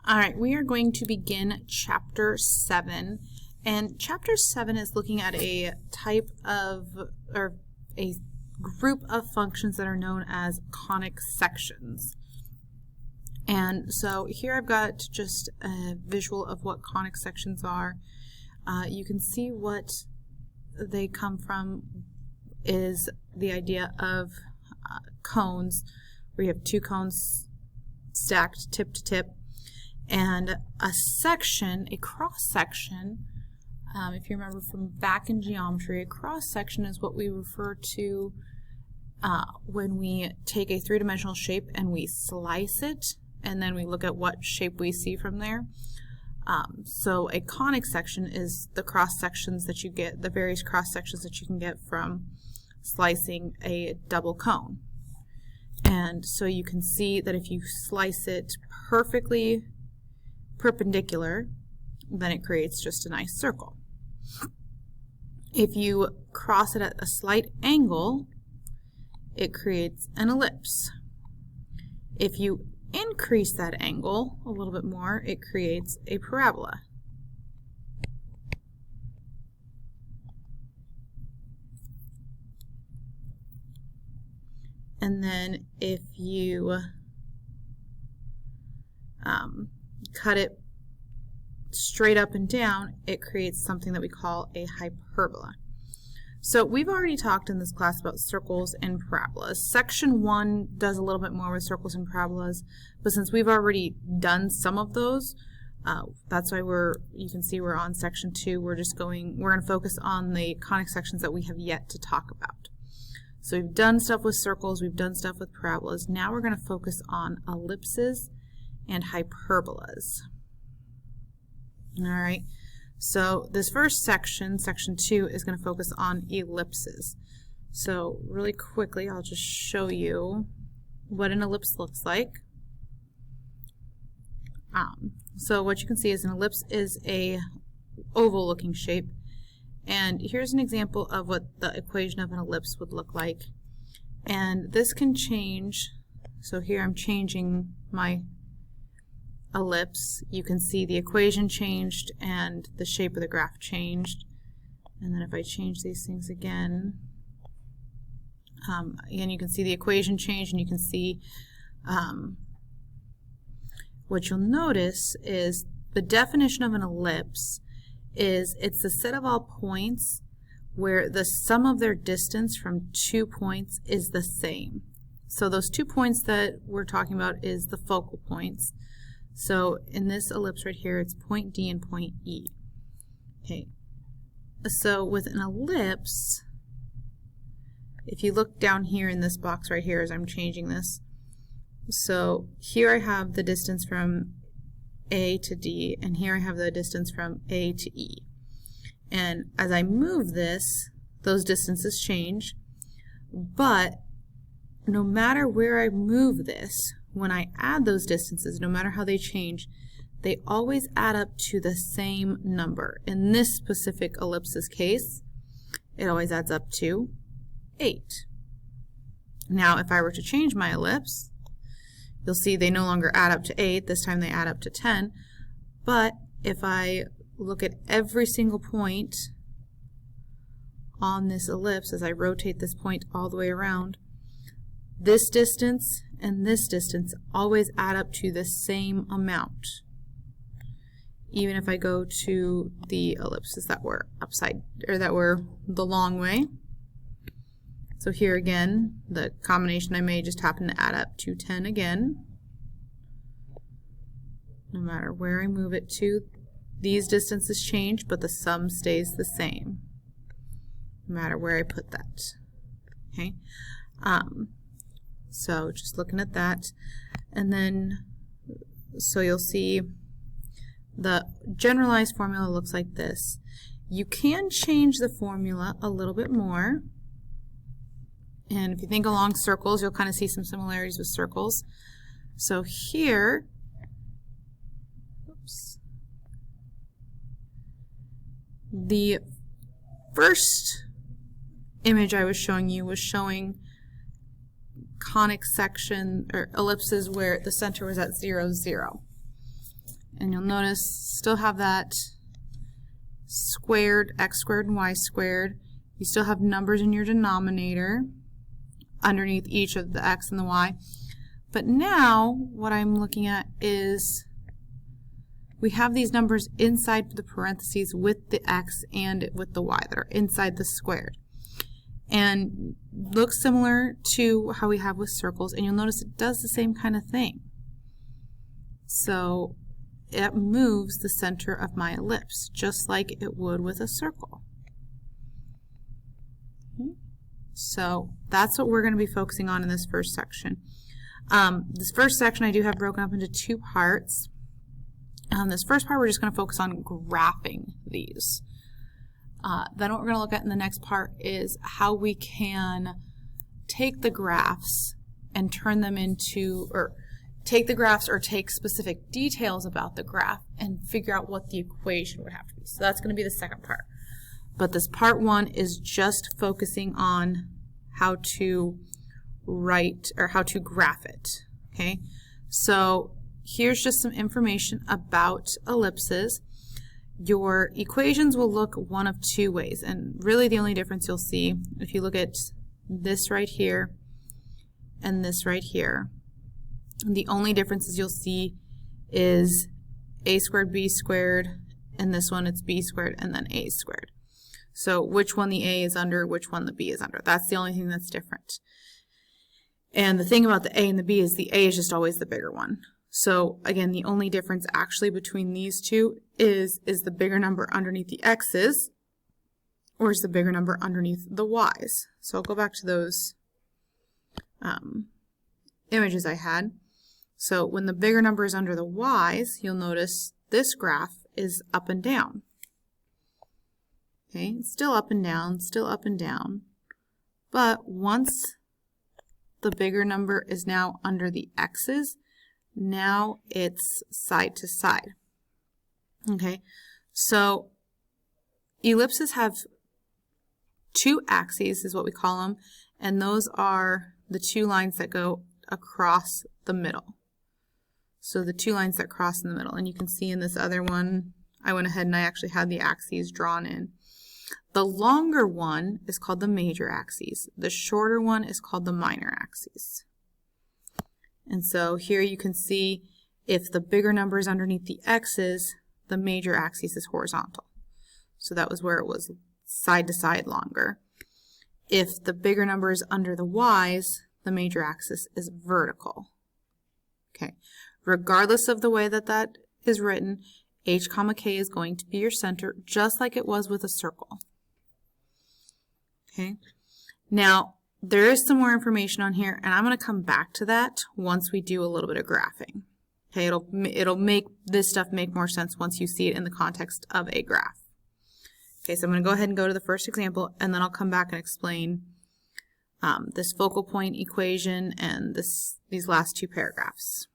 All right, we are going to begin Chapter 7, and Chapter 7 is looking at a type of, or a group of functions that are known as conic sections. And so here I've got just a visual of what conic sections are. You can see what they come from is the idea of cones, where you have two cones stacked tip to tip. And a section, a cross-section, if you remember from back in geometry, a cross-section is what we refer to when we take a three-dimensional shape and we slice it, and then we look at what shape we see from there. So a conic section is the cross-sections that you get, the various cross-sections that you can get from slicing a double cone. And so you can see that if you slice it perfectly perpendicular, then it creates just a nice circle. If you cross it at a slight angle, it creates an ellipse. If you increase that angle a little bit more, it creates a parabola. And then if you cut it straight up and down, it creates something that we call a hyperbola. So we've already talked in this class about circles and parabolas. Section 1 does a little bit more with circles and parabolas, but since we've already done some of those, that's why you can see we're on section 2. We're going to focus on the conic sections that we have yet to talk about. So we've done stuff with circles, we've done stuff with parabolas. Now we're going to focus on ellipses and hyperbolas. All right, so this first section, section 2, is going to focus on ellipses. So really quickly, I'll just show you what an ellipse looks like. So what you can see is an ellipse is a oval looking shape. And here's an example of what the equation of an ellipse would look like. And this can change. So here I'm changing my ellipse. You can see the equation changed and the shape of the graph changed. And then if I change these things again, you can see the equation change, and you can see what you'll notice is the definition of an ellipse is it's the set of all points where the sum of their distance from 2 points is the same. So those 2 points that we're talking about is the focal points. So in this ellipse right here, it's point D and point E. Okay. So with an ellipse, if you look down here in this box right here as I'm changing this, so here I have the distance from A to D, and here I have the distance from A to E. And as I move this, those distances change, but no matter where I move this, when I add those distances, no matter how they change, they always add up to the same number. In this specific ellipse's case, it always adds up to 8. Now, if I were to change my ellipse, you'll see they no longer add up to 8, this time they add up to 10. But if I look at every single point on this ellipse, as I rotate this point all the way around, this distance and this distance always add up to the same amount, even if I go to the ellipses that were that were the long way. So here again, the combination I made just happened to add up to 10 again. No matter where I move it to, these distances change, but the sum stays the same, no matter where I put that. Okay. So just looking at that, and then so you'll see the generalized formula looks like this. You can change the formula a little bit more. And if you think along circles, you'll kind of see some similarities with circles. So here, the first image I was showing you was showing conic section or ellipses where the center was at 0, 0. And you'll notice still have that squared, x squared and y squared. You still have numbers in your denominator underneath each of the x and the y. But now what I'm looking at is we have these numbers inside the parentheses with the x and with the y that are inside the squared. And looks similar to how we have with circles, and you'll notice it does the same kind of thing. So it moves the center of my ellipse, just like it would with a circle. So that's what we're going to be focusing on in this first section. This first section I do have broken up into two parts. This first part we're just going to focus on graphing these. Then what we're going to look at in the next part is how we can take the graphs and turn them into, or take the graphs or take specific details about the graph and figure out what the equation would have to be. So that's going to be the second part. But this part one is just focusing on how to write or how to graph it. Okay, so here's just some information about ellipses. Your equations will look one of two ways, and really the only difference you'll see if you look at this right here and this right here, the only differences you'll see is a squared b squared, and this one it's b squared and then a squared. So which one the a is under, which one the b is under. That's the only thing that's different. And the thing about the a and the b is the a is just always the bigger one. So again, the only difference actually between these two is the bigger number underneath the x's, or is the bigger number underneath the y's. So I'll go back to those images I had. So when the bigger number is under the y's, you'll notice this graph is up and down. Okay, it's still up and down, still up and down. But once the bigger number is now under the x's, now it's side to side. Okay, so ellipses have two axes is what we call them, and those are the two lines that go across the middle. So the two lines that cross in the middle, and you can see in this other one, I went ahead and I actually had the axes drawn in. The longer one is called the major axis. The shorter one is called the minor axis. And so here you can see if the bigger number is underneath the x's, the major axis is horizontal. So that was where it was side to side longer. If the bigger number is under the y's, the major axis is vertical. Okay, regardless of the way that that is written, h comma k is going to be your center, just like it was with a circle. Okay, now there is some more information on here, and I'm going to come back to that once we do a little bit of graphing. Okay, it'll make this stuff make more sense once you see it in the context of a graph. Okay, so I'm going to go ahead and go to the first example, and then I'll come back and explain this focal point equation and these last two paragraphs.